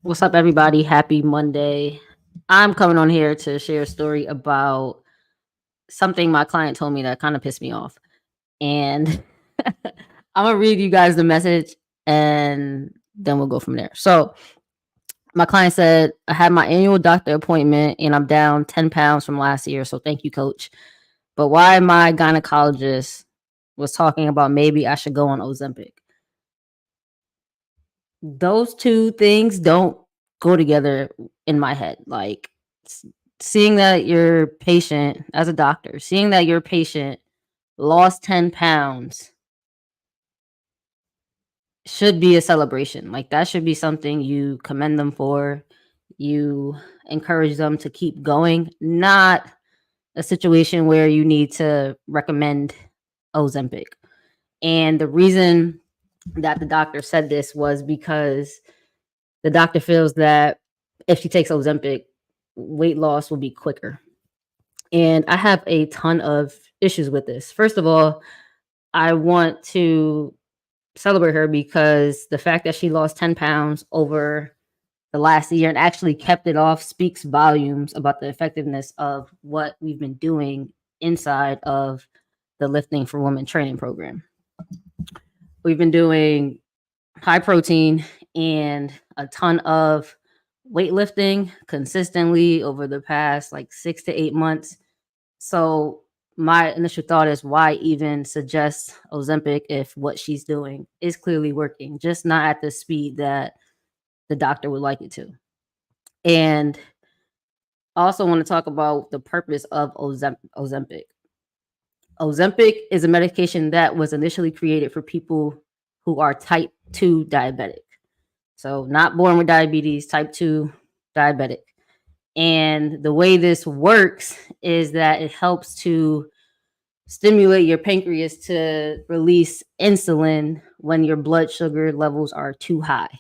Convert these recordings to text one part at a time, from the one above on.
What's up, everybody? Happy Monday. I'm coming on here to share a story about something my client told me that kind of pissed me off. And I'm going to read you guys the message and then we'll go from there. So, my client said, I had my annual doctor appointment and I'm down 10 pounds from last year. So, thank you, coach. But why my gynecologist was talking about maybe I should go on Ozempic. Those two things don't go together in my head. Like seeing that your patient, as a doctor, seeing that your patient lost 10 pounds should be a celebration. Like that should be something you commend them for. You encourage them to keep going, not a situation where you need to recommend Ozempic. And the reason that the doctor said this was because the doctor feels that if she takes Ozempic, weight loss will be quicker. And I have a ton of issues with this. First of all, I want to celebrate her because the fact that she lost 10 pounds over the last year and actually kept it off speaks volumes about the effectiveness of what we've been doing inside of the Lifting for Women training program. We've been doing high protein and a ton of weightlifting consistently over the past like 6 to 8 months. So my initial thought is why even suggest Ozempic if what she's doing is clearly working, just not at the speed that the doctor would like it to. And I also want to talk about the purpose of Ozempic. Ozempic is a medication that was initially created for people who are type 2 diabetic. So not born with diabetes, type 2 diabetic. And the way this works is that it helps to stimulate your pancreas to release insulin when your blood sugar levels are too high.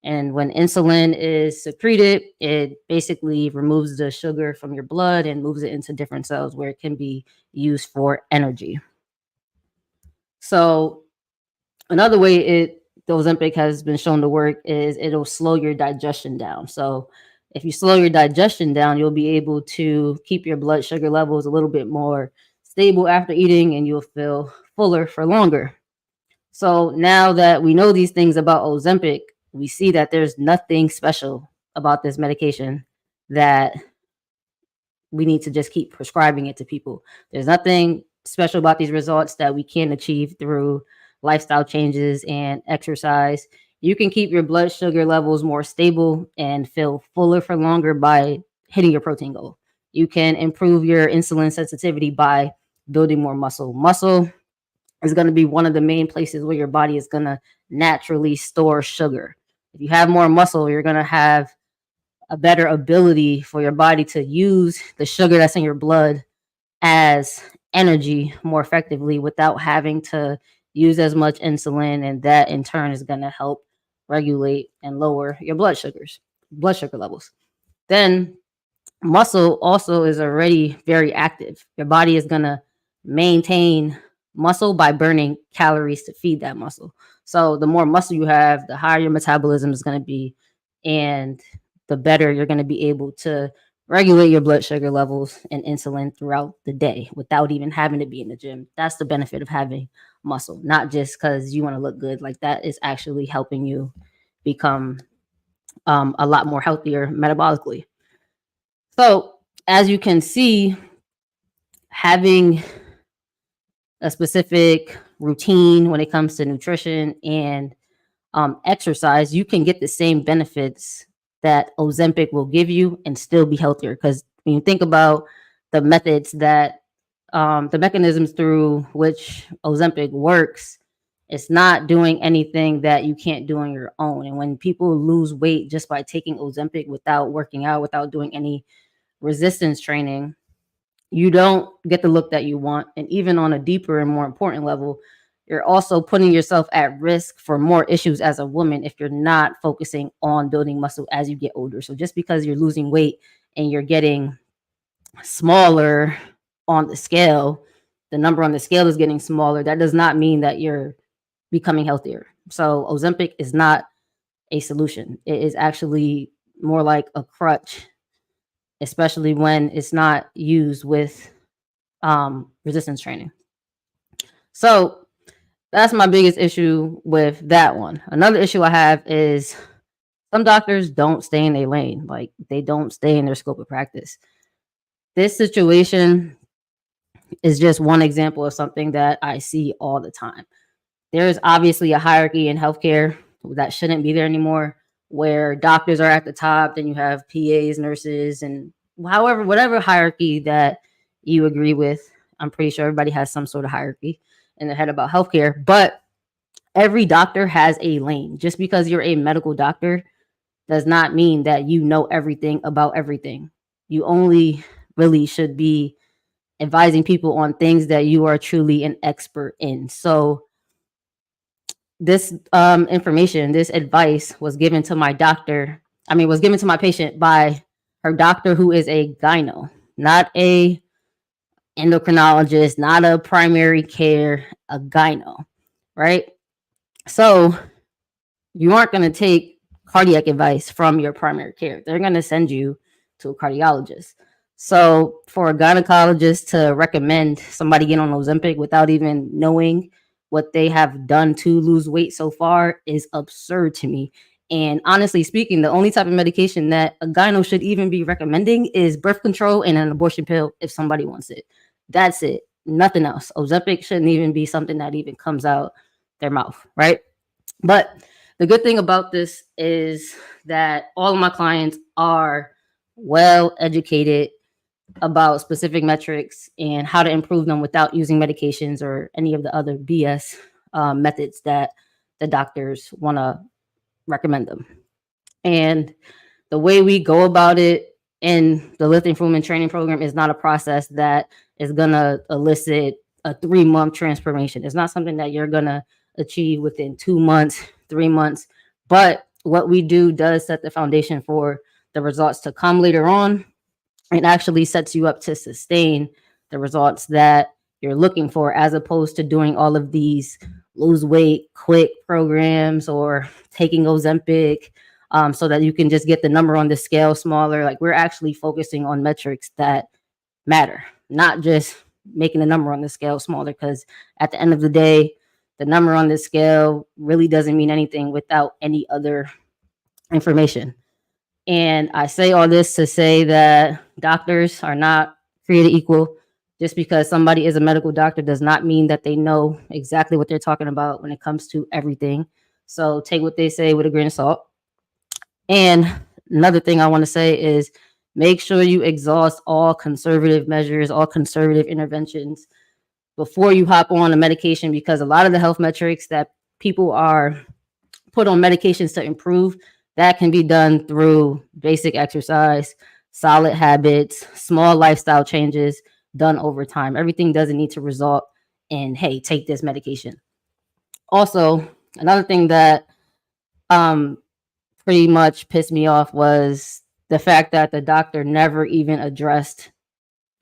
And when insulin is secreted, it basically removes the sugar from your blood and moves it into different cells where it can be used for energy. So another way the Ozempic has been shown to work is it'll slow your digestion down. So if you slow your digestion down, you'll be able to keep your blood sugar levels a little bit more stable after eating and you'll feel fuller for longer. So now that we know these things about Ozempic, we see that there's nothing special about this medication that we need to just keep prescribing it to people. There's nothing special about these results that we can't achieve through lifestyle changes and exercise. You can keep your blood sugar levels more stable and feel fuller for longer by hitting your protein goal. You can improve your insulin sensitivity by building more muscle. Muscle is going to be one of the main places where your body is going to naturally store sugar. If you have more muscle, you're going to have a better ability for your body to use the sugar that's in your blood as energy more effectively without having to use as much insulin, and that in turn is going to help regulate and lower your blood sugar levels. Then muscle also is already very active. Your body is going to maintain muscle by burning calories to feed that muscle. So the more muscle you have, the higher your metabolism is going to be, and the better you're going to be able to regulate your blood sugar levels and insulin throughout the day without even having to be in the gym. That's the benefit of having muscle, not just because you want to look good. Like that is actually helping you become a lot more healthier metabolically. So as you can see, having a specific routine when it comes to nutrition and exercise, you can get the same benefits that Ozempic will give you and still be healthier. Because when you think about the methods that the mechanisms through which Ozempic works, it's not doing anything that you can't do on your own. And when people lose weight just by taking Ozempic without working out, without doing any resistance training, you don't get the look that you want. And even on a deeper and more important level, you're also putting yourself at risk for more issues as a woman if you're not focusing on building muscle as you get older. So just because you're losing weight and you're getting smaller on the scale, the number on the scale is getting smaller, that does not mean that you're becoming healthier. So Ozempic is not a solution. It is actually more like a crutch, especially when it's not used with resistance training. So that's my biggest issue with that one. Another issue I have is some doctors don't stay in their lane. Like, they don't stay in their scope of practice. This situation is just one example of something that I see all the time. There is obviously a hierarchy in healthcare that shouldn't be there anymore, where doctors are at the top, then you have PAs, nurses, and however, whatever hierarchy that you agree with. I'm pretty sure everybody has some sort of hierarchy in their head about healthcare, but every doctor has a lane. Just because you're a medical doctor does not mean that you know everything about everything. You only really should be advising people on things that you are truly an expert in. So this information, this advice was given to my doctor. Was given to my patient by her doctor, who is a gyno, not a endocrinologist, not a primary care, a gyno, right? So you aren't going to take cardiac advice from your primary care. They're going to send you to a cardiologist. So for a gynecologist to recommend somebody get on Ozempic without even knowing what they have done to lose weight so far is absurd to me. And honestly speaking, the only type of medication that a gyno should even be recommending is birth control and an abortion pill if somebody wants it. That's it. Nothing else. Ozempic shouldn't even be something that even comes out their mouth, right? But the good thing about this is that all of my clients are well educated about specific metrics and how to improve them without using medications or any of the other BS methods that the doctors want to recommend them. And the way we go about it in the Lifting Improvement Training Program is not a process that is going to elicit a 3-month transformation. It's not something that you're going to achieve within 2 months, 3 months. But what we do does set the foundation for the results to come later on, and actually sets you up to sustain the results that you're looking for, as opposed to doing all of these lose weight quick programs or taking Ozempic so that you can just get the number on the scale smaller. Like, we're actually focusing on metrics that matter, not just making the number on the scale smaller, because at the end of the day, the number on the scale really doesn't mean anything without any other information. And I say all this to say that doctors are not created equal. Just because somebody is a medical doctor does not mean that they know exactly what they're talking about when it comes to everything. So take what they say with a grain of salt. And another thing I want to say is, make sure you exhaust all conservative measures, all conservative interventions before you hop on a medication, because a lot of the health metrics that people are put on medications to improve, that can be done through basic exercise, solid habits, small lifestyle changes done over time. Everything doesn't need to result in, hey, take this medication. Also, another thing that pretty much pissed me off was the fact that the doctor never even addressed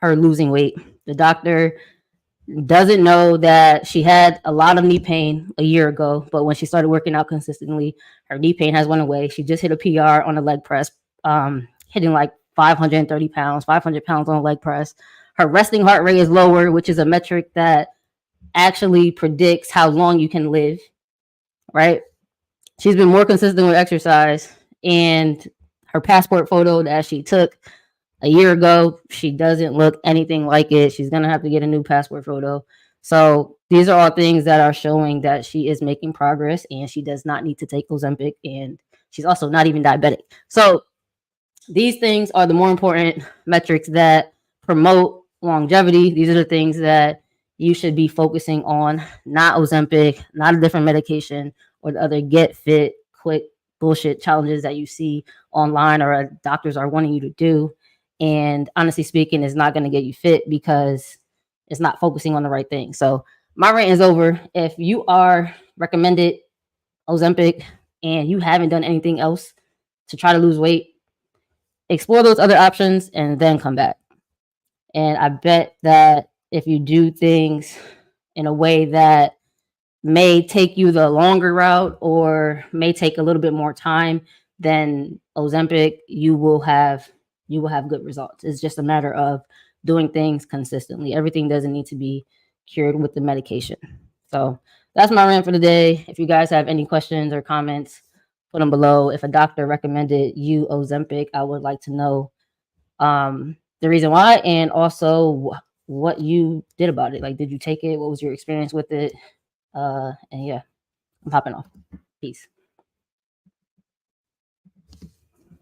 her losing weight. The doctor doesn't know that she had a lot of knee pain a year ago, but when she started working out consistently, her knee pain has went away. She just hit a PR on a leg press, hitting like 530 pounds, 500 pounds on a leg press. Her resting heart rate is lower, which is a metric that actually predicts how long you can live, right? She's been more consistent with exercise, and her passport photo that she took a year ago, she doesn't look anything like it. She's going to have to get a new passport photo. So these are all things that are showing that she is making progress, and she does not need to take Ozempic, and she's also not even diabetic. So these things are the more important metrics that promote longevity. These are the things that you should be focusing on, not Ozempic, not a different medication, or the other get fit, quick bullshit challenges that you see online or doctors are wanting you to do. And honestly speaking, it's not going to get you fit because it's not focusing on the right thing. So my rant is over. If you are recommended Ozempic and you haven't done anything else to try to lose weight, explore those other options and then come back. And I bet that if you do things in a way that may take you the longer route or may take a little bit more time than Ozempic, you will have good results. It's just a matter of doing things consistently. Everything doesn't need to be cured with the medication. So that's my rant for the day. If you guys have any questions or comments, put them below. If a doctor recommended you Ozempic, I would like to know the reason why, and also what you did about it. Like, did you take it? What was your experience with it? And yeah, I'm hopping off. Peace.